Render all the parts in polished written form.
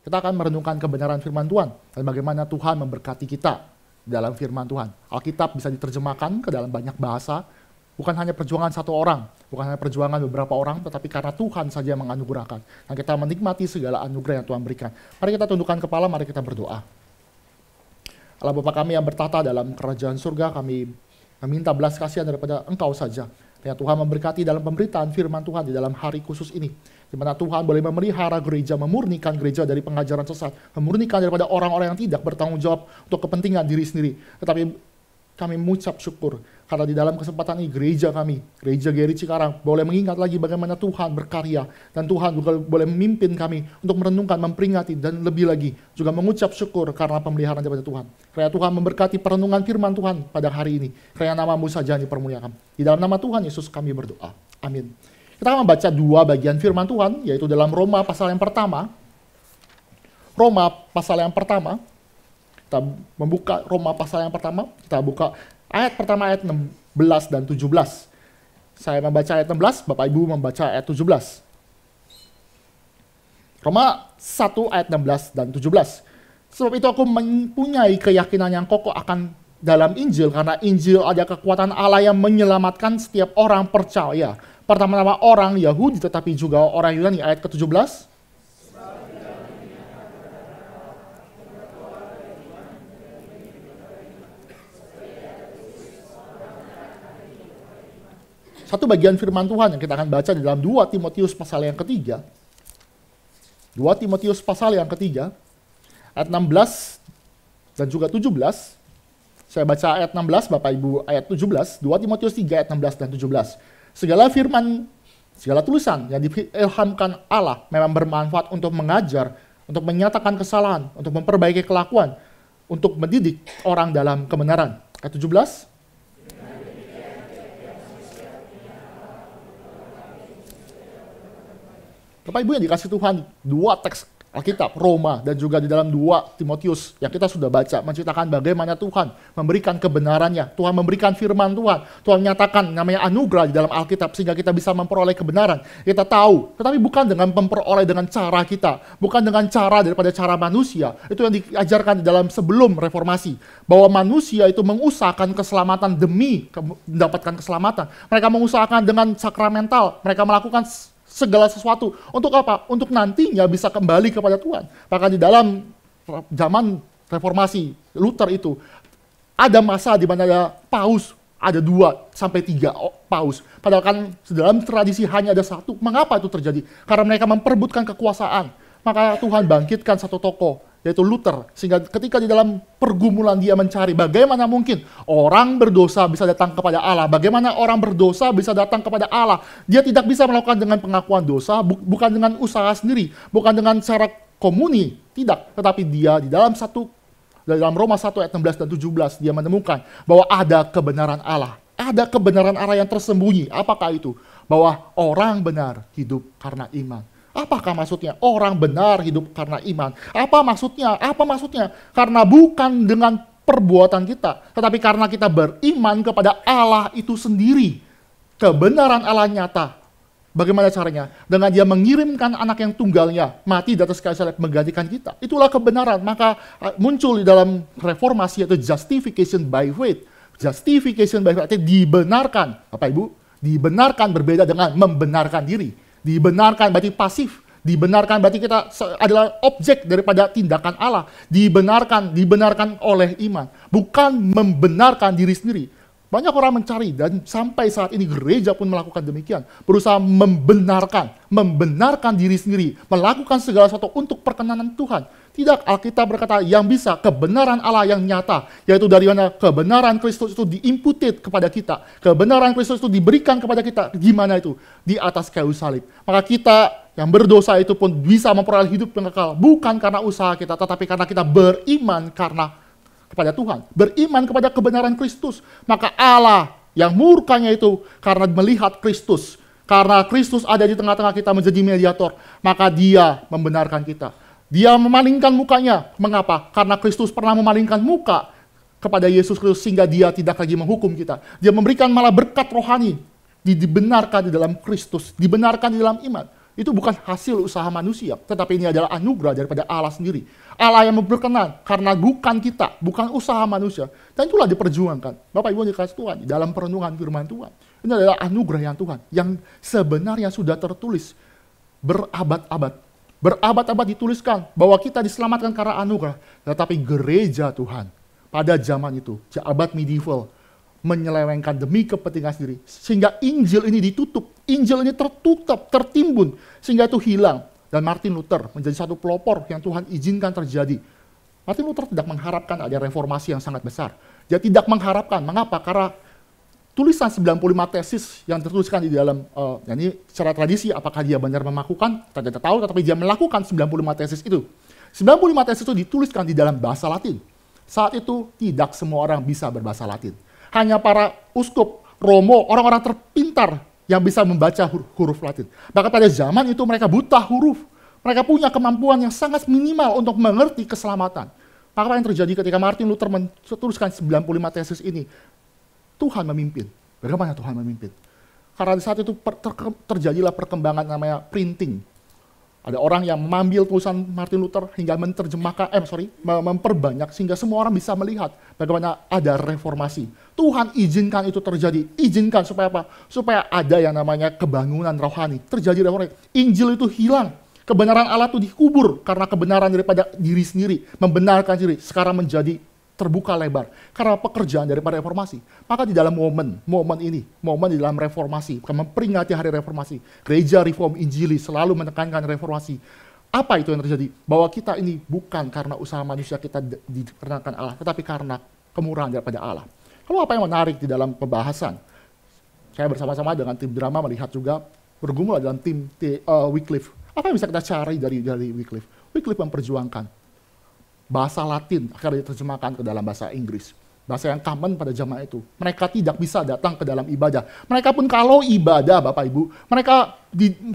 Kita akan merenungkan kebenaran firman Tuhan dan bagaimana Tuhan memberkati kita dalam firman Tuhan. Alkitab bisa diterjemahkan ke dalam banyak bahasa, bukan hanya perjuangan satu orang, bukan hanya perjuangan beberapa orang, tetapi karena Tuhan saja yang menganugerahkan. Dan kita menikmati segala anugerah yang Tuhan berikan. Mari kita tundukkan kepala, mari kita berdoa. Allah Bapa kami yang bertata dalam kerajaan surga, kami meminta belas kasihan daripada Engkau saja. Ya Tuhan memberkati dalam pemberitaan firman Tuhan di dalam hari khusus ini, di mana Tuhan boleh memelihara gereja, memurnikan gereja dari pengajaran sesat, memurnikan daripada orang-orang yang tidak bertanggung jawab untuk kepentingan diri sendiri. Tetapi kami mengucap syukur karena di dalam kesempatan ini gereja kami, gereja GRI Cikarang, boleh mengingat lagi bagaimana Tuhan berkarya dan Tuhan juga boleh memimpin kami untuk merenungkan, memperingati dan lebih lagi juga mengucap syukur karena pemeliharaan daripada Tuhan. Karena Tuhan memberkati perenungan firman Tuhan pada hari ini. Karena nama-Mu saja dipermuliakan. Di dalam nama Tuhan Yesus kami berdoa. Amin. Kita akan membaca dua bagian firman Tuhan, yaitu dalam Roma pasal yang pertama. Roma pasal yang pertama. Kita membuka Roma pasal yang pertama, kita buka ayat pertama ayat 16 dan 17. Saya membaca ayat 16, Bapak Ibu membaca ayat 17. Roma 1 ayat 16 dan 17. Sebab itu aku mempunyai keyakinan yang kokoh akan dalam Injil, karena Injil ada kekuatan Allah yang menyelamatkan setiap orang percaya. Pertama-tama orang Yahudi tetapi juga orang Yunani, ayat ke-17. Satu bagian firman Tuhan yang kita akan baca di dalam 2 Timotius pasal yang ketiga. 2 Timotius pasal yang ketiga, ayat 16 dan juga 17. Saya baca ayat 16, Bapak Ibu ayat 17. 2 Timotius 3 ayat 16 dan 17. Segala firman, segala tulisan yang diilhamkan Allah memang bermanfaat untuk mengajar, untuk menyatakan kesalahan, untuk memperbaiki kelakuan, untuk mendidik orang dalam kebenaran. Ayat 17. Bapak Ibu yang dikasih Tuhan, dua teks Alkitab, Roma, dan juga di dalam 2 Timotius yang kita sudah baca, menceritakan bagaimana Tuhan memberikan kebenarannya, Tuhan memberikan firman Tuhan, Tuhan menyatakan namanya anugerah di dalam Alkitab, sehingga kita bisa memperoleh kebenaran. Kita tahu, tetapi bukan dengan memperoleh dengan cara kita, bukan dengan cara daripada cara manusia. Itu yang diajarkan di dalam sebelum reformasi, bahwa manusia itu mengusahakan keselamatan demi mendapatkan keselamatan. Mereka mengusahakan dengan sakramental, mereka melakukan segala sesuatu. Untuk apa? Untuk nantinya bisa kembali kepada Tuhan. Bahkan di dalam zaman reformasi Luther itu, ada masa di mana ada paus, ada 2 sampai 3 paus. Padahal kan dalam tradisi hanya ada 1. Mengapa itu terjadi? Karena mereka memperebutkan kekuasaan. Maka Tuhan bangkitkan satu tokoh, yaitu Luther. Sehingga ketika di dalam pergumulan dia mencari bagaimana mungkin orang berdosa bisa datang kepada Allah. Bagaimana orang berdosa bisa datang kepada Allah. Dia tidak bisa melakukan dengan pengakuan dosa, bukan dengan usaha sendiri, bukan dengan cara komuni. Tidak, tetapi dia di dalam Roma 1 ayat 16 dan 17 dia menemukan bahwa ada kebenaran Allah. Ada kebenaran Allah yang tersembunyi. Apakah itu? Bahwa orang benar hidup karena iman. Apakah maksudnya? Orang benar hidup karena iman. Apa maksudnya? Apa maksudnya? Karena bukan dengan perbuatan kita, tetapi karena kita beriman kepada Allah itu sendiri. Kebenaran Allah nyata. Bagaimana caranya? Dengan dia mengirimkan anak yang tunggalnya, mati di atas kayu salib menggantikan kita. Itulah kebenaran. Maka muncul di dalam reformasi yaitu justification by faith. Justification by faith, artinya dibenarkan. Bapak Ibu, dibenarkan berbeda dengan membenarkan diri. Dibenarkan berarti pasif, dibenarkan berarti kita adalah objek daripada tindakan Allah. Dibenarkan oleh iman, bukan membenarkan diri sendiri. Banyak orang mencari dan sampai saat ini gereja pun melakukan demikian. Berusaha membenarkan diri sendiri, melakukan segala sesuatu untuk perkenanan Tuhan. Tidak, Alkitab berkata yang bisa, kebenaran Allah yang nyata, yaitu dari mana kebenaran Kristus itu diimputed kepada kita. Kebenaran Kristus itu diberikan kepada kita. Gimana itu? Di atas kayu salib. Maka kita yang berdosa itu pun bisa memperoleh hidup yang kekal. Bukan karena usaha kita, tetapi karena kita beriman kepada Tuhan. Beriman kepada kebenaran Kristus. Maka Allah yang murkanya itu karena melihat Kristus. Karena Kristus ada di tengah-tengah kita menjadi mediator. Maka dia membenarkan kita. Dia memalingkan mukanya. Mengapa? Karena Kristus pernah memalingkan muka kepada Yesus Kristus sehingga dia tidak lagi menghukum kita. Dia memberikan malah berkat rohani. Dibenarkan di dalam Kristus. Dibenarkan di dalam iman. Itu bukan hasil usaha manusia, tetapi ini adalah anugerah daripada Allah sendiri. Allah yang berkenan karena bukan kita, bukan usaha manusia. Dan itulah diperjuangkan. Bapak Ibu yang dikasih Tuhan, di dalam perenungan firman Tuhan. Ini adalah anugerah yang Tuhan, yang sebenarnya sudah tertulis berabad-abad. Berabad-abad dituliskan bahwa kita diselamatkan karena anugerah. Tetapi gereja Tuhan pada zaman itu, abad medieval, menyelewengkan demi kepentingan sendiri. Sehingga Injil ini ditutup, Injil ini tertutup, tertimbun, sehingga itu hilang. Dan Martin Luther menjadi satu pelopor yang Tuhan izinkan terjadi. Martin Luther tidak mengharapkan ada reformasi yang sangat besar. Dia tidak mengharapkan, mengapa? Karena tulisan 95 tesis yang tertuliskan di dalam, ini secara tradisi apakah dia benar melakukan, kita tidak tahu, tetapi dia melakukan 95 tesis itu. 95 tesis itu dituliskan di dalam bahasa Latin. Saat itu tidak semua orang bisa berbahasa Latin. Hanya para uskup, romo, orang-orang terpintar yang bisa membaca huruf Latin. Bahkan pada zaman itu mereka buta huruf. Mereka punya kemampuan yang sangat minimal untuk mengerti keselamatan. Maka apa yang terjadi ketika Martin Luther menuliskan 95 tesis ini? Tuhan memimpin. Bagaimana Tuhan memimpin? Karena di saat itu terjadilah perkembangan namanya printing. Ada orang yang mengambil tulisan Martin Luther hingga menerjemahkan, memperbanyak sehingga semua orang bisa melihat bagaimana ada reformasi. Tuhan izinkan itu terjadi. Izinkan supaya apa? Supaya ada yang namanya kebangunan rohani. Terjadi reformasi. Injil itu hilang. Kebenaran Allah itu dikubur karena kebenaran daripada diri sendiri. Membenarkan diri. Sekarang menjadi terbuka lebar. Karena pekerjaan daripada reformasi. Maka di dalam momen di dalam reformasi, memperingati hari reformasi, gereja reform Injili selalu menekankan reformasi. Apa itu yang terjadi? Bahwa kita ini bukan karena usaha manusia kita dikarenakan Allah, tetapi karena kemurahan daripada Allah. Lalu apa yang menarik di dalam pembahasan? Saya bersama-sama dengan tim drama melihat juga bergumul dalam tim Wycliffe. Apa yang bisa kita cari dari Wycliffe? Wycliffe memperjuangkan bahasa Latin akan diterjemahkan ke dalam bahasa Inggris. Bahasa yang common pada zaman itu. Mereka tidak bisa datang ke dalam ibadah. Mereka pun kalau ibadah, Bapak Ibu, mereka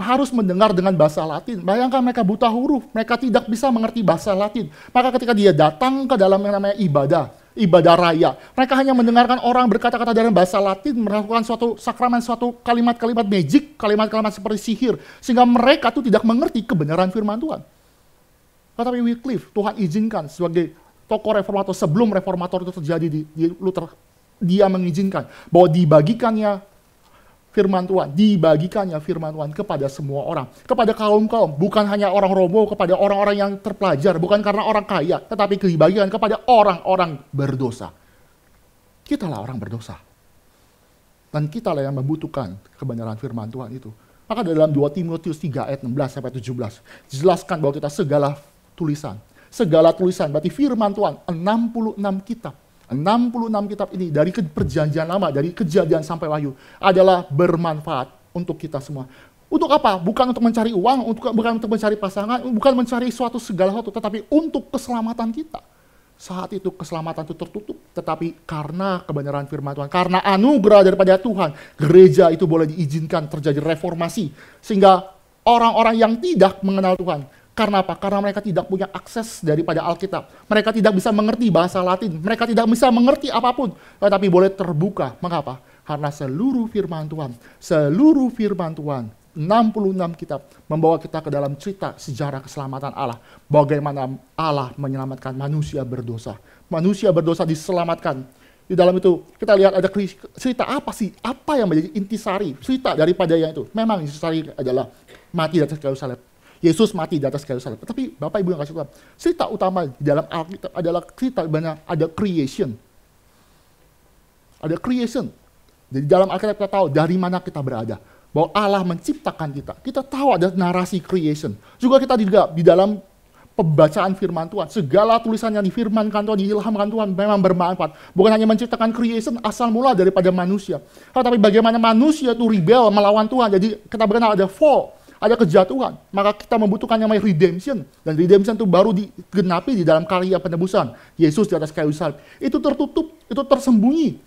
harus mendengar dengan bahasa Latin. Bayangkan mereka buta huruf, mereka tidak bisa mengerti bahasa Latin. Maka ketika dia datang ke dalam yang namanya ibadah raya, mereka hanya mendengarkan orang berkata-kata dalam bahasa Latin, melakukan suatu sakramen, suatu kalimat-kalimat magic, kalimat-kalimat seperti sihir, sehingga mereka tuh tidak mengerti kebenaran firman Tuhan. Tetapi Wycliffe, Tuhan izinkan sebagai tokoh reformator sebelum reformator itu terjadi di Luther, dia mengizinkan bahwa dibagikannya firman Tuhan kepada semua orang, kepada kaum-kaum, bukan hanya orang Romo, kepada orang-orang yang terpelajar, bukan karena orang kaya, tetapi dibagikan kepada orang-orang berdosa. Kitalah orang berdosa. Dan kitalah yang membutuhkan kebenaran firman Tuhan itu. Maka dalam 2 Timotius 3 ayat 16 sampai 17, dijelaskan bahwa kita segala tulisan, berarti firman Tuhan, 66 kitab. 66 kitab ini dari perjanjian lama, dari kejadian sampai wahyu, adalah bermanfaat untuk kita semua. Untuk apa? Bukan untuk mencari uang, bukan untuk mencari pasangan, bukan mencari segala sesuatu, tetapi untuk keselamatan kita. Saat itu keselamatan itu tertutup, tetapi karena kebenaran firman Tuhan, karena anugerah daripada Tuhan, gereja itu boleh diizinkan terjadi reformasi, sehingga orang-orang yang tidak mengenal Tuhan. Karena apa? Karena mereka tidak punya akses daripada Alkitab. Mereka tidak bisa mengerti bahasa Latin. Mereka tidak bisa mengerti apapun. Tetapi boleh terbuka. Mengapa? Karena seluruh firman Tuhan, 66 kitab membawa kita ke dalam cerita sejarah keselamatan Allah. Bagaimana Allah menyelamatkan manusia berdosa. Manusia berdosa diselamatkan. Di dalam itu kita lihat ada cerita apa sih? Apa yang menjadi intisari? Cerita daripada yang itu. Memang intisari adalah mati di atas kayu salib. Yesus mati di atas kayu salib. Tapi Bapak Ibu yang kasih tahu, cerita utama di dalam Alkitab adalah cerita di mana ada creation. Ada creation. Jadi dalam Alkitab kita tahu dari mana kita berada. Bahwa Allah menciptakan kita. Kita tahu ada narasi creation. Juga kita juga di dalam pembacaan firman Tuhan. Segala tulisan yang difirmankan Tuhan, diilhamkan Tuhan memang bermanfaat. Bukan hanya menciptakan creation asal mula daripada manusia. Tetapi bagaimana manusia itu rebel melawan Tuhan. Jadi kita mengenal ada fall. Ada kejatuhan, maka kita membutuhkan yang namanya redemption. Dan redemption itu baru digenapi di dalam karya penebusan. Yesus di atas kayu salib. Itu tertutup, itu tersembunyi.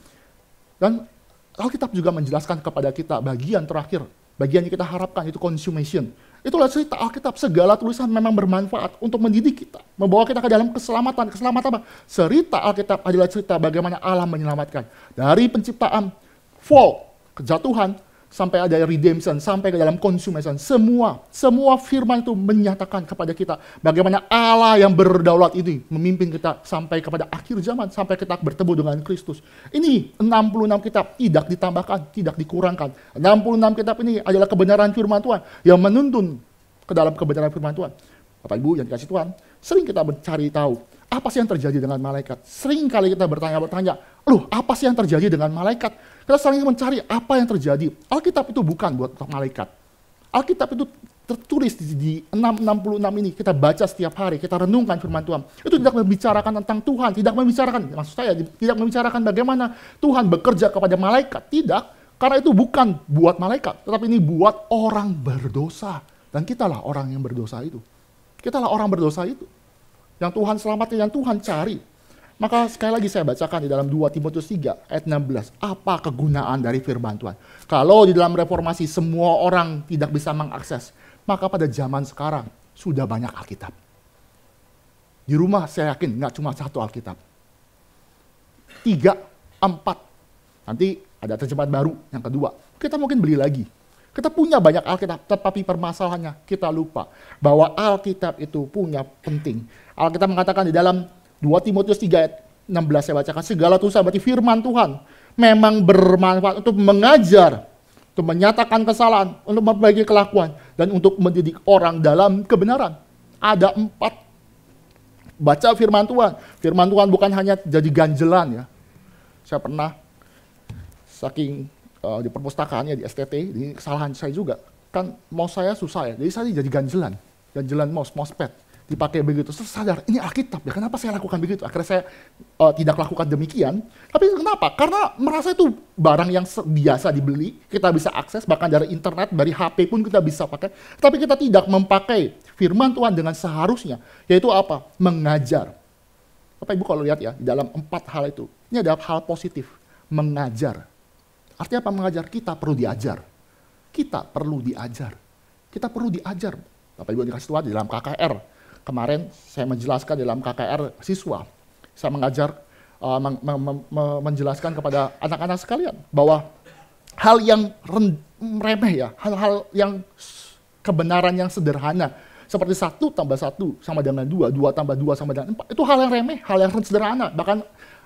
Dan Alkitab juga menjelaskan kepada kita bagian terakhir. Bagian yang kita harapkan itu consummation. Itulah cerita Alkitab. Segala tulisan memang bermanfaat untuk mendidik kita. Membawa kita ke dalam keselamatan. Keselamatan apa? Cerita Alkitab adalah cerita bagaimana Allah menyelamatkan. Dari penciptaan, fall, kejatuhan, sampai ada redemption, sampai ke dalam consummation. Semua firman itu menyatakan kepada kita bagaimana Allah yang berdaulat ini memimpin kita sampai kepada akhir zaman, sampai kita bertemu dengan Kristus. Ini 66 kitab tidak ditambahkan, tidak dikurangkan. 66 kitab ini adalah kebenaran firman Tuhan yang menuntun ke dalam kebenaran firman Tuhan. Bapak Ibu yang dikasih Tuhan, sering kita mencari tahu apa sih yang terjadi dengan malaikat. Sering kali kita bertanya-tanya, loh apa sih yang terjadi dengan malaikat? Kita sering mencari apa yang terjadi. Alkitab itu bukan buat malaikat. Alkitab itu tertulis di 666 ini. Kita baca setiap hari, kita renungkan firman Tuhan. Itu tidak membicarakan tentang Tuhan, tidak membicarakan, maksud saya, tidak membicarakan bagaimana Tuhan bekerja kepada malaikat. Tidak, karena itu bukan buat malaikat, tetapi ini buat orang berdosa. Dan kitalah orang yang berdosa itu. Kitalah orang berdosa itu. Yang Tuhan selamatkan, yang Tuhan cari. Maka sekali lagi saya bacakan di dalam 2 Timotius 3 ayat 16. Apa kegunaan dari firman Tuhan? Kalau di dalam reformasi semua orang tidak bisa mengakses, maka pada zaman sekarang sudah banyak Alkitab. Di rumah saya yakin nggak cuma satu Alkitab. 3, 4. Nanti ada terjemahan baru yang kedua. Kita mungkin beli lagi. Kita punya banyak Alkitab, tetapi permasalahannya kita lupa bahwa Alkitab itu punya penting. Alkitab mengatakan di dalam 2 Timotius 3 ayat 16 saya bacakan, segala tulisan berarti firman Tuhan memang bermanfaat untuk mengajar, untuk menyatakan kesalahan, untuk memperbaiki kelakuan, dan untuk mendidik orang dalam kebenaran. Ada 4. Baca firman Tuhan. Firman Tuhan bukan hanya jadi ganjelan ya. Saya pernah saking di perpustakaannya di STT, ini kesalahan saya juga. Kan mouse saya susah ya, jadi saya jadi ganjelan mousepad. Dipakai begitu, terus sadar, ini Alkitab ya, kenapa saya lakukan begitu? Akhirnya saya tidak lakukan demikian. Tapi kenapa? Karena merasa itu barang yang biasa dibeli, kita bisa akses, bahkan dari internet, dari HP pun kita bisa pakai. Tapi kita tidak memakai firman Tuhan dengan seharusnya, yaitu apa? Mengajar. Bapak Ibu kalau lihat ya, di dalam 4 hal itu, ini ada hal positif, mengajar. Artinya apa mengajar? Kita perlu diajar. Kita perlu diajar. Kita perlu diajar. Bapak Ibu dikasih Tuhan di dalam KKR. Kemarin saya menjelaskan dalam KKR siswa, saya mengajar, menjelaskan kepada anak-anak sekalian bahwa hal yang remeh ya, hal-hal yang kebenaran yang sederhana, seperti 1 tambah 1 sama dengan 2, 2 tambah 2 sama dengan 4, itu hal yang remeh, hal yang sederhana. Bahkan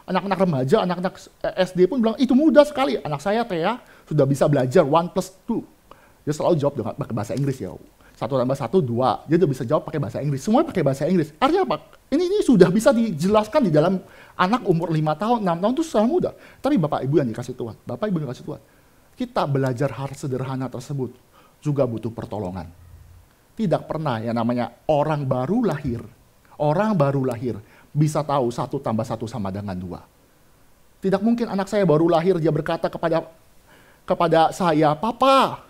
anak-anak remaja, anak-anak SD pun bilang, itu mudah sekali. Anak saya, Thea, sudah bisa belajar 1 plus 2. Dia selalu jawab dengan pakai bahasa Inggris ya. 1 tambah 1, 2. Dia udah bisa jawab pakai bahasa Inggris. Semuanya pakai bahasa Inggris. Artinya apa? Ini sudah bisa dijelaskan di dalam anak umur 5 tahun, 6 tahun itu sangat mudah. Tapi Bapak Ibu yang dikasih Tuhan, Bapak Ibu yang dikasih Tuhan, kita belajar hal sederhana tersebut juga butuh pertolongan. Tidak pernah yang namanya orang baru lahir bisa tahu 1 tambah 1 sama dengan 2. Tidak mungkin anak saya baru lahir, dia berkata kepada saya, Papa,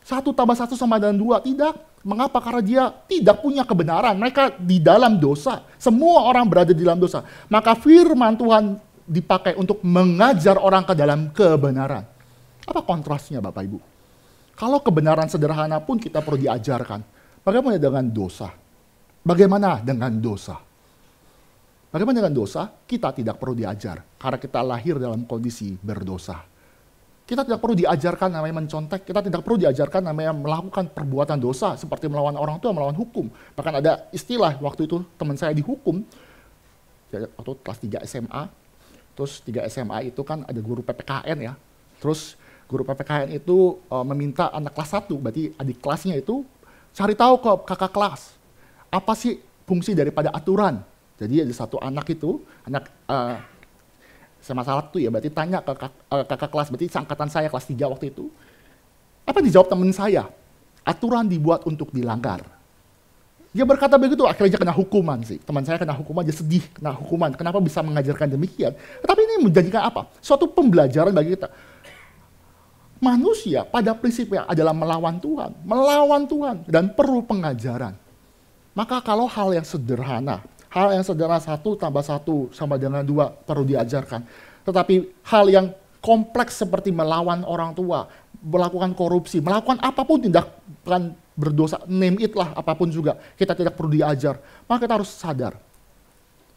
1 tambah 1 sama dengan 2. Tidak. Mengapa? Karena dia tidak punya kebenaran. Mereka di dalam dosa. Semua orang berada di dalam dosa. Maka firman Tuhan dipakai untuk mengajar orang ke dalam kebenaran. Apa kontrasnya Bapak Ibu? Kalau kebenaran sederhana pun kita perlu diajarkan. Bagaimana dengan dosa? Bagaimana dengan dosa? Bagaimana dengan dosa? Kita tidak perlu diajar. Karena kita lahir dalam kondisi berdosa. Kita tidak perlu diajarkan namanya mencontek, kita tidak perlu diajarkan namanya melakukan perbuatan dosa seperti melawan orang tua, melawan hukum. Bahkan ada istilah waktu itu teman saya dihukum, waktu kelas 3 SMA, terus 3 SMA itu kan ada guru PPKN ya. Terus guru PPKN itu meminta anak kelas 1, berarti adik kelasnya itu cari tahu ke kakak kelas, apa sih fungsi daripada aturan. Jadi ada satu anak itu, sama salah tuh ya, berarti tanya ke kakak kelas, berarti seangkatan saya kelas 3 waktu itu. Apa yang dijawab teman saya? Aturan dibuat untuk dilanggar. Dia berkata begitu, akhirnya dia kena hukuman sih. Teman saya kena hukuman, dia sedih kena hukuman. Kenapa bisa mengajarkan demikian? Tapi ini menjadikan apa? Suatu pembelajaran bagi kita. Manusia pada prinsipnya adalah melawan Tuhan, dan perlu pengajaran. Maka kalau hal yang sederhana 1 tambah 1 sama dengan 2 perlu diajarkan. Tetapi hal yang kompleks seperti melawan orang tua, melakukan korupsi, melakukan apapun tindakan berdosa, name it lah, apapun juga, kita tidak perlu diajar. Maka kita harus sadar,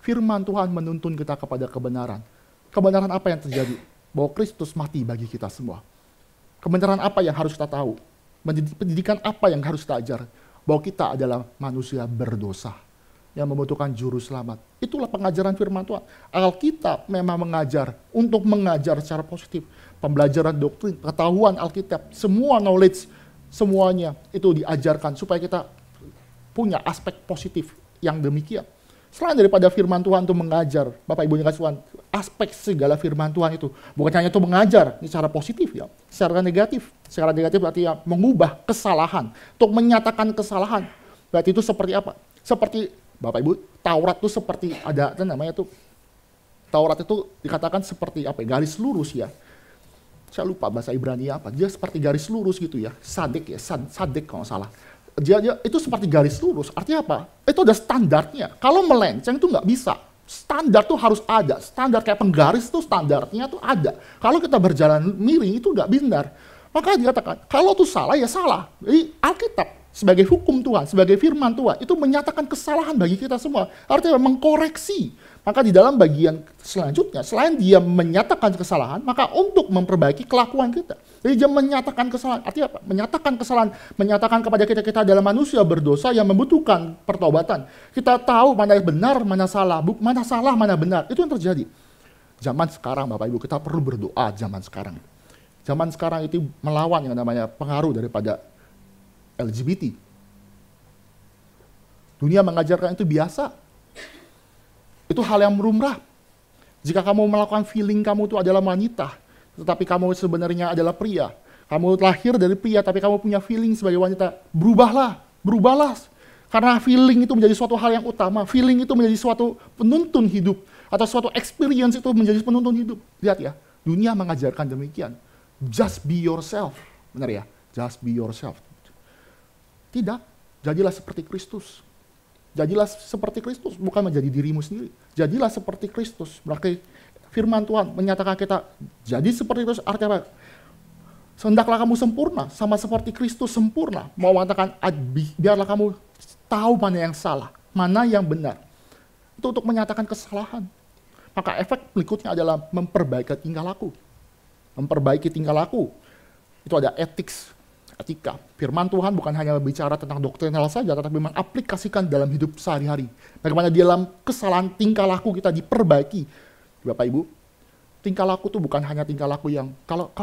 firman Tuhan menuntun kita kepada kebenaran. Kebenaran apa yang terjadi? Bahwa Kristus mati bagi kita semua. Kebenaran apa yang harus kita tahu? Pendidikan apa yang harus kita ajar? Bahwa kita adalah manusia berdosa yang membutuhkan juru selamat. Itulah pengajaran firman Tuhan. Alkitab memang mengajar untuk mengajar secara positif. Pembelajaran doktrin, pengetahuan Alkitab, semua knowledge, semuanya itu diajarkan supaya kita punya aspek positif yang demikian. Selain daripada firman Tuhan itu mengajar, Bapak Ibu yang kasih Tuhan, aspek segala firman Tuhan itu bukan hanya itu mengajar secara positif ya, secara negatif. Secara negatif berarti ya mengubah kesalahan, untuk menyatakan kesalahan. Berarti itu seperti apa? Seperti Bapak Ibu, Taurat itu seperti ada namanya tuh, Taurat itu dikatakan seperti apa? Garis lurus ya. Saya lupa bahasa Ibrani apa. Dia seperti garis lurus gitu ya, sadek ya, sadek kalau nggak salah. Dia itu seperti garis lurus. Artinya apa? Itu ada standarnya. Kalau melenceng itu nggak bisa. Standar tuh harus ada. Standar kayak penggaris tuh standarnya tuh ada. Kalau kita berjalan miring itu nggak benar. Maka dikatakan, kalau itu salah ya salah. Jadi Alkitab sebagai hukum Tuhan, sebagai firman Tuhan, itu menyatakan kesalahan bagi kita semua. Artinya mengkoreksi. Maka di dalam bagian selanjutnya, selain dia menyatakan kesalahan, maka untuk memperbaiki kelakuan kita. Jadi dia menyatakan kesalahan, artinya apa? Menyatakan kesalahan, menyatakan kepada kita adalah manusia berdosa yang membutuhkan pertobatan. Kita tahu mana yang benar, mana salah, mana benar. Itu yang terjadi. Zaman sekarang Bapak Ibu, kita perlu berdoa zaman sekarang. Zaman sekarang itu melawan yang namanya pengaruh daripada LGBT. Dunia mengajarkan itu biasa. Itu hal yang lumrah. Jika kamu melakukan feeling kamu itu adalah wanita, tetapi kamu sebenarnya adalah pria. Kamu lahir dari pria, tapi kamu punya feeling sebagai wanita. Berubahlah. Karena feeling itu menjadi suatu hal yang utama. Feeling itu menjadi suatu penuntun hidup. Atau suatu experience itu menjadi penuntun hidup. Lihat ya, dunia mengajarkan demikian. Just be yourself. Benar ya? Just be yourself. Tidak, jadilah seperti Kristus. Jadilah seperti Kristus, bukan menjadi dirimu sendiri. Jadilah seperti Kristus. Berarti firman Tuhan menyatakan kita jadi seperti Kristus. Artinya apa? Hendaklah kamu sempurna, sama seperti Kristus sempurna. Mau mengatakan, biarlah kamu tahu mana yang salah, mana yang benar. Itu untuk menyatakan kesalahan. Maka efek berikutnya adalah memperbaiki tingkah laku. Memperbaiki tingkah laku. Itu ada etika. Firman Tuhan bukan hanya berbicara tentang doktrinal saja, tetapi mengaplikasikan dalam hidup sehari-hari. Bagaimana di dalam kesalahan tingkah laku kita diperbaiki. Bapak Ibu, tingkah laku itu bukan hanya tingkah laku yang, kalau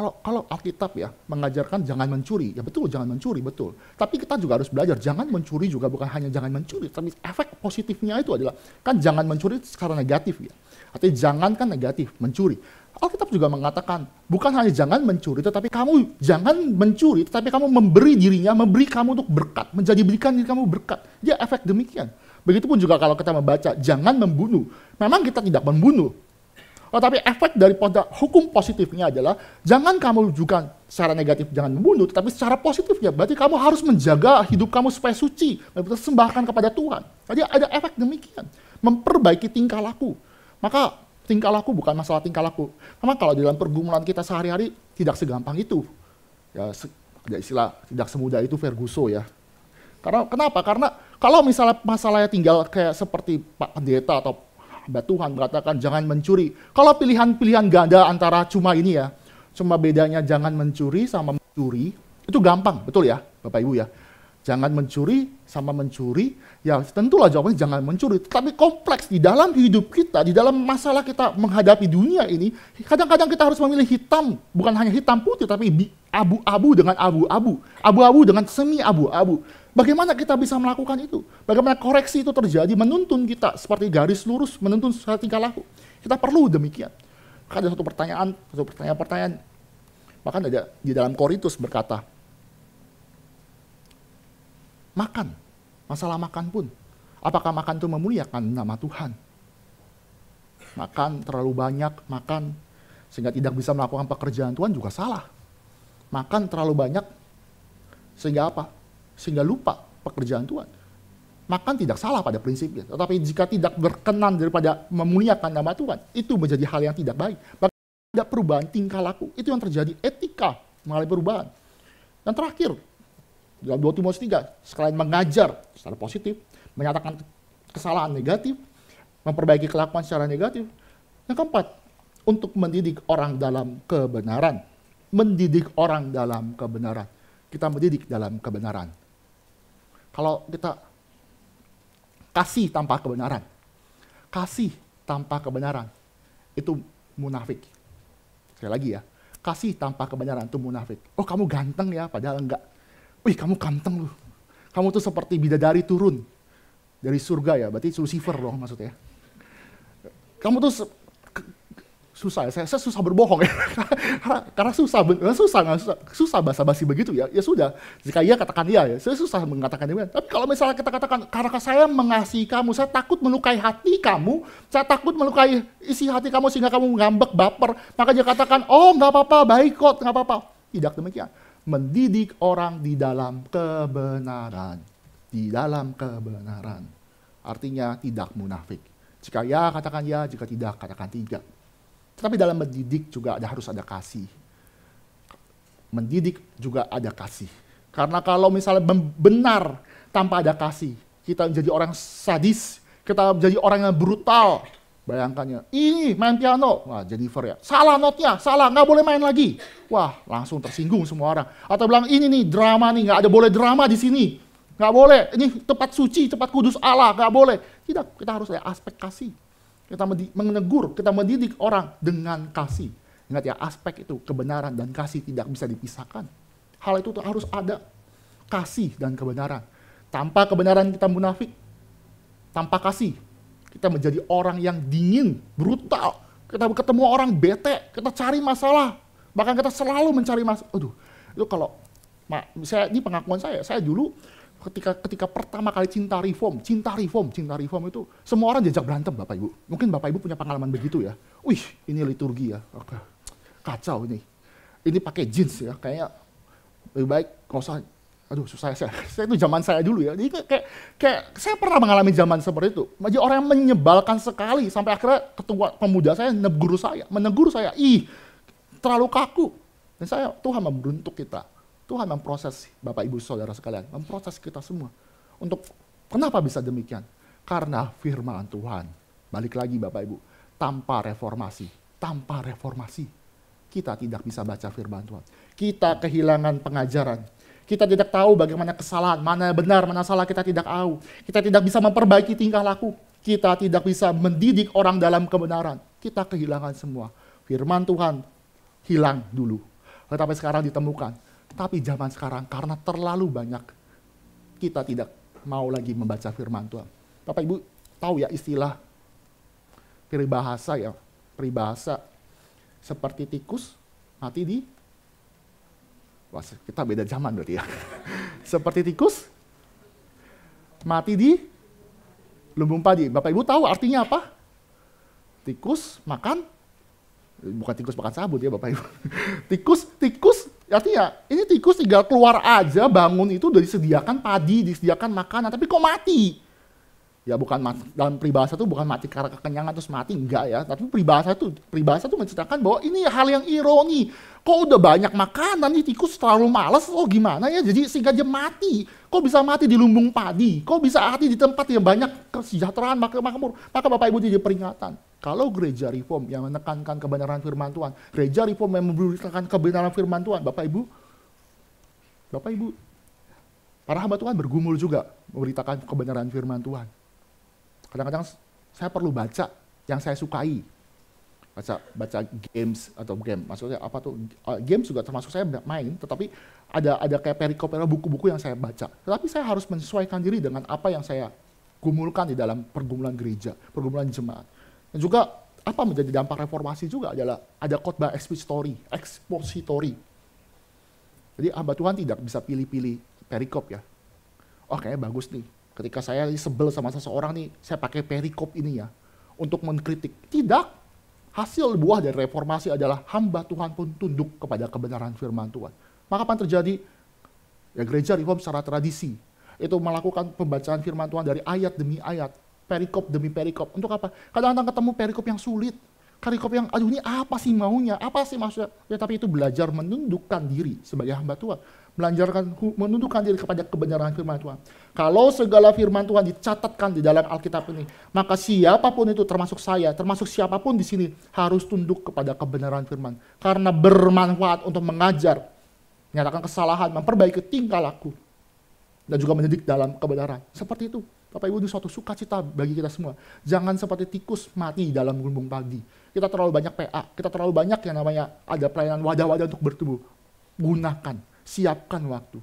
Alkitab ya, mengajarkan jangan mencuri. Ya betul, jangan mencuri, betul. Tapi kita juga harus belajar, jangan mencuri juga bukan hanya jangan mencuri, tapi efek positifnya itu adalah, kan jangan mencuri secara negatif ya. Artinya jangan kan negatif, mencuri. Alkitab juga mengatakan, bukan hanya jangan mencuri, tetapi kamu jangan mencuri, tetapi kamu memberi dirinya, memberi kamu untuk berkat, menjadikan diri kamu berkat. Dia efek demikian. Begitupun juga kalau kita membaca, jangan membunuh. Memang kita tidak membunuh. Tetapi efek daripada hukum positifnya adalah, jangan kamu juga secara negatif jangan membunuh, tetapi secara positifnya, berarti kamu harus menjaga hidup kamu supaya suci, dan persembahkan kepada Tuhan. Jadi ada efek demikian, memperbaiki tingkah laku. Maka tingkah laku bukan masalah tingkah laku. Karena kalau dalam pergumulan kita sehari-hari tidak segampang itu. Ya, ada istilah tidak semudah itu Ferguson ya. Kenapa? Karena kalau misalnya masalahnya tinggal kayak seperti Pak Pendeta atau Mbak Tuhan mengatakan jangan mencuri. Kalau pilihan-pilihan ganda antara cuma ini ya, cuma bedanya jangan mencuri sama mencuri, itu gampang, betul ya Bapak Ibu ya. Jangan mencuri sama mencuri, ya tentulah jawabannya jangan mencuri. Tapi kompleks di dalam hidup kita, di dalam masalah kita menghadapi dunia ini, kadang-kadang kita harus memilih hitam, bukan hanya hitam putih, tapi abu-abu dengan abu-abu, abu-abu dengan semi abu-abu. Bagaimana kita bisa melakukan itu? Bagaimana koreksi itu terjadi, menuntun kita seperti garis lurus, menuntun secara tingkah laku. Kita perlu demikian. Maka ada satu pertanyaan. Bahkan ada di dalam Korintus berkata, makan, masalah makan pun. Apakah makan itu memuliakan nama Tuhan? Makan terlalu banyak, makan sehingga tidak bisa melakukan pekerjaan Tuhan juga salah. Makan terlalu banyak sehingga apa? Sehingga lupa pekerjaan Tuhan. Makan tidak salah pada prinsipnya, tetapi jika tidak berkenan daripada memuliakan nama Tuhan, itu menjadi hal yang tidak baik. Bahkan ada perubahan tingkah laku, itu yang terjadi, etika mengalami perubahan. Dan terakhir, dalam 2 Timotius 3, sekalian mengajar secara positif, menyatakan kesalahan negatif, memperbaiki kelakuan secara negatif. Yang keempat, untuk mendidik orang dalam kebenaran. mendidik orang dalam kebenaran. Kita mendidik dalam kebenaran. Kalau kita kasih tanpa kebenaran, kasih tanpa kebenaran, itu munafik. Sekali lagi ya, kasih tanpa kebenaran itu munafik. Oh kamu ganteng ya, padahal enggak. Wih kamu ganteng loh. Kamu tuh seperti bidadari turun dari surga ya, berarti Lucifer dong maksudnya. Kamu tuh susah ya, saya susah berbohong ya. Karena susah basa-basi begitu ya. Ya sudah, jika iya katakan iya ya. Saya susah mengatakan iya. Tapi kalau misalnya kita katakan, karena saya mengasihi kamu, saya takut melukai hati kamu, saya takut melukai isi hati kamu sehingga kamu ngambek, baper, maka dia katakan, oh nggak apa-apa, baik kok, nggak apa-apa. Tidak demikian. Mendidik orang di dalam kebenaran. Di dalam kebenaran. Artinya tidak munafik. Jika ya, katakan ya. Jika tidak, katakan tidak. Tetapi dalam mendidik juga harus ada kasih. Mendidik juga ada kasih. Karena kalau misalnya benar tanpa ada kasih, kita menjadi orang sadis, kita menjadi orang yang brutal. Bayangkannya, ini main piano, wah Jennifer ya, salah notnya, salah, nggak boleh main lagi. Wah, langsung tersinggung semua orang. Atau bilang, ini nih drama nih, nggak ada boleh drama di sini. Nggak boleh, ini tempat suci, tempat kudus Allah, nggak boleh. Tidak, kita harus ada aspek kasih. Kita menegur, kita mendidik orang dengan kasih. Ingat ya, aspek itu, kebenaran dan kasih tidak bisa dipisahkan. Hal itu harus ada, kasih dan kebenaran. Tanpa kebenaran kita munafik, tanpa kasih, kita menjadi orang yang dingin, brutal. Kita ketemu orang bete, kita cari masalah. Bahkan kita selalu mencari masalah. Aduh, itu kalau, ini pengakuan saya dulu, ketika pertama kali cinta reform itu semua orang diajak berantem Bapak Ibu. Mungkin Bapak Ibu punya pengalaman begitu ya. Wih, ini liturgi ya. Oke. Kacau ini. Ini pakai jeans ya, kayaknya lebih baik nggak usah. Aduh, susah saya itu zaman saya dulu ya. Jadi kayak saya pernah mengalami zaman seperti itu. Jadi orang yang menyebalkan sekali sampai akhirnya ketua pemuda saya menegur saya. Ih, terlalu kaku. Dan Tuhan membentuk kita. Tuhan memproses Bapak Ibu Saudara sekalian, memproses kita semua. Untuk kenapa bisa demikian? Karena firman Tuhan. Balik lagi Bapak Ibu, tanpa reformasi kita tidak bisa baca firman Tuhan. Kita kehilangan pengajaran. Kita tidak tahu bagaimana kesalahan, mana benar, mana salah, kita tidak tahu. Kita tidak bisa memperbaiki tingkah laku. Kita tidak bisa mendidik orang dalam kebenaran. Kita kehilangan semua. Firman Tuhan hilang dulu. Tetapi sekarang ditemukan. Tapi zaman sekarang karena terlalu banyak, kita tidak mau lagi membaca firman Tuhan. Bapak Ibu tahu ya istilah peribahasa ya, peribahasa seperti tikus mati di, wah kita beda zaman berarti ya. Seperti tikus mati di lumbung padi. Bapak Ibu tahu artinya apa? Tikus makan, bukan tikus makan sabut ya Bapak Ibu. Tikus artinya ini tikus tinggal keluar aja, bangun itu udah disediakan padi, disediakan makanan, tapi kok mati? Ya bukan dalam peribahasa itu bukan mati karena kekenyangan terus mati, enggak ya. Tapi peribahasa itu menceritakan bahwa ini hal yang ironi. Kok udah banyak makanan nih tikus terlalu malas, oh gimana ya? Jadi sehingga dia mati. Kok bisa mati di lumbung padi? Kok bisa mati di tempat yang banyak kesejahteraan, makmur? Maka Bapak Ibu jadi peringatan. Kalau gereja reform yang menekankan kebenaran firman Tuhan, gereja reform yang memberitakan kebenaran firman Tuhan, Bapak Ibu, para hamba Tuhan bergumul juga memberitakan kebenaran firman Tuhan. Kadang-kadang saya perlu baca yang saya sukai. Baca games atau game, maksudnya apa tuh? Games juga termasuk saya main, tetapi ada kayak perikop buku-buku yang saya baca. Tetapi saya harus menyesuaikan diri dengan apa yang saya gumulkan di dalam pergumulan gereja, pergumulan jemaat. Dan juga apa menjadi dampak reformasi juga adalah ada khotbah expository. Jadi hamba Tuhan tidak bisa pilih-pilih perikop ya. Oh kayaknya bagus nih. Ketika saya sebel sama seseorang nih, saya pakai perikop ini ya untuk mengkritik. Tidak. Hasil buah dari reformasi adalah hamba Tuhan pun tunduk kepada kebenaran firman Tuhan. Maka apa yang terjadi? Ya gereja reform secara tradisi itu melakukan pembacaan firman Tuhan dari ayat demi ayat, perikop demi perikop. Untuk apa? Kadang-kadang ketemu perikop yang sulit. Perikop yang, aduh ini apa sih maunya, apa sih maksudnya? Ya tapi itu belajar menundukkan diri sebagai hamba Tuhan. Menundukkan diri kepada kebenaran firman Tuhan. Kalau segala firman Tuhan dicatatkan di dalam Alkitab ini, maka siapapun itu termasuk saya, termasuk siapapun di sini harus tunduk kepada kebenaran firman. Karena bermanfaat untuk mengajar, menyatakan kesalahan, memperbaiki tingkah laku, dan juga mendidik dalam kebenaran. Seperti itu. Bapak Ibu, ini suatu sukacita bagi kita semua. Jangan seperti tikus mati dalam lumbung padi. Kita terlalu banyak PA, kita terlalu banyak yang namanya ada pelayanan wadah-wadah untuk bertumbuh. Gunakan, siapkan waktu.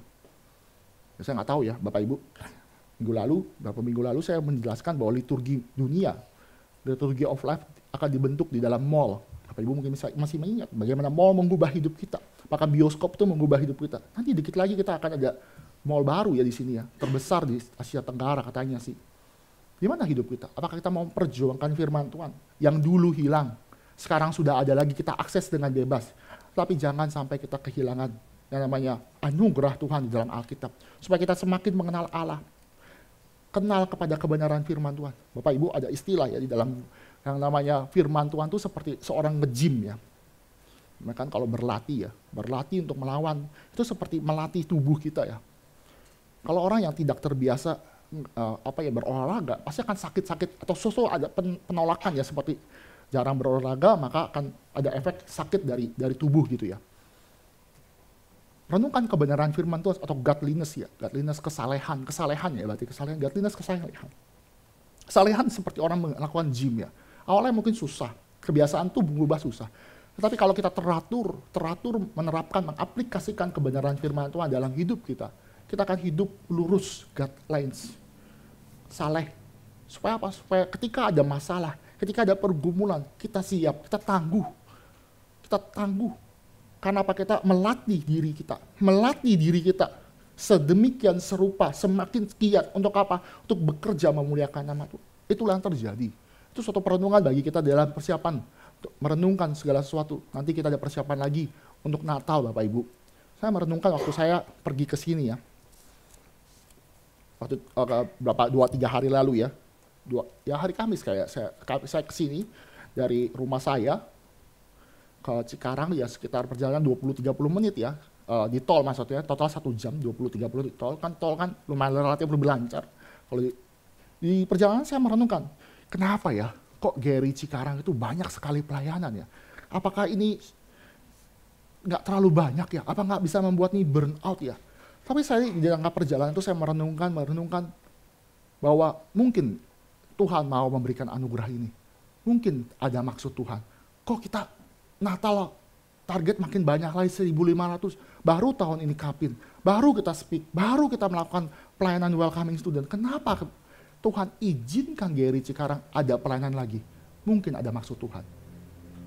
Ya, saya nggak tahu ya Bapak Ibu, beberapa minggu lalu saya menjelaskan bahwa liturgi dunia, liturgi of life akan dibentuk di dalam mall. Bapak Ibu mungkin masih mengingat bagaimana mall mengubah hidup kita. Maka bioskop itu mengubah hidup kita. Nanti dikit lagi kita akan ada mall baru ya di sini ya, terbesar di Asia Tenggara katanya sih. Gimana hidup kita? Apakah kita mau memperjuangkan firman Tuhan yang dulu hilang, sekarang sudah ada lagi, kita akses dengan bebas. Tapi jangan sampai kita kehilangan yang namanya anugerah Tuhan di dalam Alkitab. Supaya kita semakin mengenal Allah, kenal kepada kebenaran firman Tuhan. Bapak Ibu ada istilah ya di dalam yang namanya firman Tuhan itu seperti seorang nge-gym ya. Mereka kan kalau berlatih untuk melawan, itu seperti melatih tubuh kita ya. Kalau orang yang tidak terbiasa berolahraga, pasti akan sakit-sakit atau ada penolakan ya, seperti jarang berolahraga maka akan ada efek sakit dari tubuh gitu ya. Renungkan kebenaran firman Tuhan atau godliness ya, godliness kesalehan ya, berarti kesalehan, godliness kesalehan. Kesalehan seperti orang melakukan gym ya. Awalnya mungkin susah, kebiasaan tuh berubah susah. Tetapi kalau kita teratur menerapkan, mengaplikasikan kebenaran firman Tuhan dalam hidup kita akan hidup lurus, guidelines, saleh. Supaya apa? Supaya ketika ada masalah, ketika ada pergumulan, kita siap, kita tangguh. Karena apa? Kita melatih diri kita sedemikian serupa, semakin giat untuk apa? Untuk bekerja memuliakan nama Tuhan. Itulah yang terjadi. Itu suatu perenungan bagi kita dalam persiapan untuk merenungkan segala sesuatu. Nanti kita ada persiapan lagi untuk Natal, Bapak Ibu. Saya merenungkan waktu saya pergi ke sini ya. Waktu berapa 2-3 hari lalu ya. Hari Kamis kayak saya ke sini dari rumah saya ke Cikarang ya, sekitar perjalanan 20-30 menit ya. Di tol maksudnya, total 1 jam 20-30 di tol kan lumayan relatif lebih lancar. Kalau di perjalanan saya merenungkan, kenapa ya kok Gary Cikarang itu banyak sekali pelayanan ya? Apakah ini nggak terlalu banyak ya? Apa nggak bisa membuat nih burn out ya? Tapi saya di dalam perjalanan itu saya merenungkan bahwa mungkin Tuhan mau memberikan anugerah ini. Mungkin ada maksud Tuhan. Kok kita Natal target makin banyak lagi 1.500. Baru tahun ini Kapin. Baru kita speak. Baru kita melakukan pelayanan welcoming student. Kenapa Tuhan izinkan Gary Cikarang ada pelayanan lagi? Mungkin ada maksud Tuhan.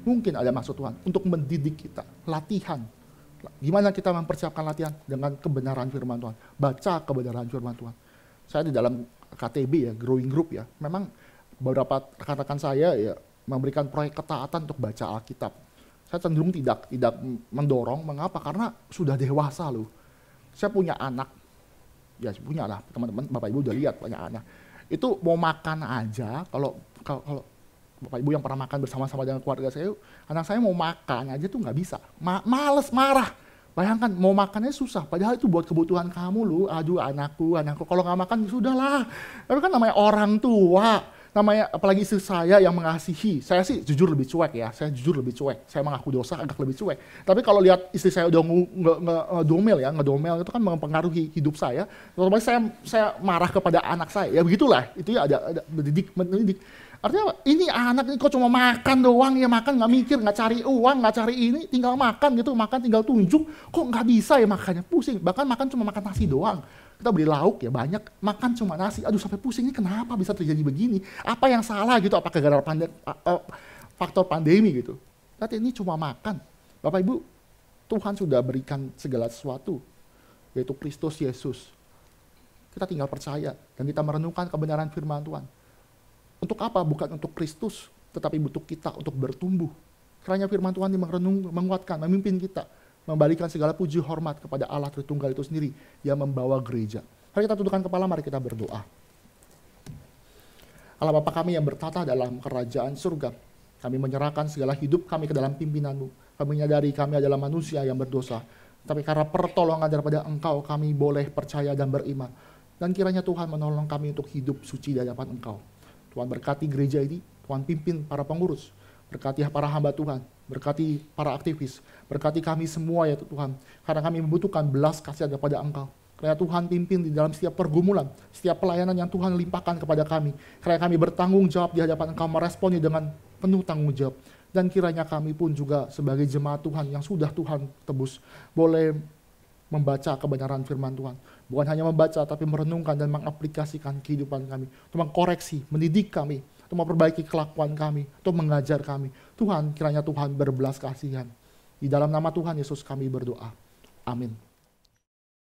Mungkin ada maksud Tuhan untuk mendidik kita. Latihan. Gimana kita mempersiapkan latihan? Dengan kebenaran firman Tuhan. Baca kebenaran firman Tuhan. Saya di dalam KTB ya, growing group ya. Memang beberapa rekan-rekan saya ya memberikan proyek ketaatan untuk baca Alkitab. Saya cenderung tidak mendorong. Mengapa? Karena sudah dewasa loh. Saya punya anak. Ya punya lah, teman-teman, Bapak Ibu udah lihat punya anak. Itu mau makan aja, kalau Bapak Ibu yang pernah makan bersama-sama dengan keluarga saya, anak saya mau makan aja tuh nggak bisa. Males, marah. Bayangkan, mau makannya susah. Padahal itu buat kebutuhan kamu loh. Aduh anakku. Kalau nggak makan, sudahlah. Tapi kan namanya orang tua. Namanya, apalagi istri saya yang mengasihi. Saya sih jujur lebih cuek ya. Saya mengaku dosa agak lebih cuek. Tapi kalau lihat istri saya udah ngedumel itu kan mempengaruhi hidup saya. Terus saya marah kepada anak saya. Ya begitulah. Itu ya ada mendidik. Artinya ini anak ini kok cuma makan doang ya, makan nggak mikir, nggak cari uang, nggak cari ini, tinggal makan gitu, makan tinggal tunjuk, kok nggak bisa ya makannya, pusing. Bahkan makan cuma makan nasi doang. Kita beli lauk ya banyak, makan cuma nasi, aduh sampai pusing, ini kenapa bisa terjadi begini? Apa yang salah gitu, apakah gara-gara faktor pandemi gitu. Tapi ini cuma makan. Bapak Ibu, Tuhan sudah berikan segala sesuatu, yaitu Kristus Yesus. Kita tinggal percaya, dan kita merenungkan kebenaran firman Tuhan. Untuk apa? Bukan untuk Kristus, tetapi untuk kita, untuk bertumbuh. Karena firman Tuhan yang menguatkan, memimpin kita, membalikan segala puji hormat kepada Allah Tritunggal itu sendiri yang membawa gereja. Mari kita tundukkan kepala, mari kita berdoa. Allah Bapa kami yang bertata dalam kerajaan surga, Kami menyerahkan segala hidup kami ke dalam pimpinan-Mu. Kami menyadari kami adalah manusia yang berdosa. Tapi karena pertolongan daripada Engkau, kami boleh percaya dan beriman. Dan kiranya Tuhan menolong kami untuk hidup suci di hadapan Engkau. Tuhan berkati gereja ini, Tuhan pimpin para pengurus, berkati para hamba Tuhan, berkati para aktivis, berkati kami semua ya Tuhan. Karena kami membutuhkan belas kasihan daripada Engkau. Karena Tuhan pimpin di dalam setiap pergumulan, setiap pelayanan yang Tuhan limpahkan kepada kami. Karena kami bertanggung jawab di hadapan Engkau, meresponi dengan penuh tanggung jawab. Dan kiranya kami pun juga sebagai jemaat Tuhan yang sudah Tuhan tebus, boleh membaca kebenaran firman Tuhan. Bukan hanya membaca, tapi merenungkan dan mengaplikasikan kehidupan kami. Untuk mengkoreksi, mendidik kami, untuk memperbaiki kelakuan kami, untuk mengajar kami. Tuhan, kiranya Tuhan berbelas kasihan. Di dalam nama Tuhan Yesus kami berdoa. Amin.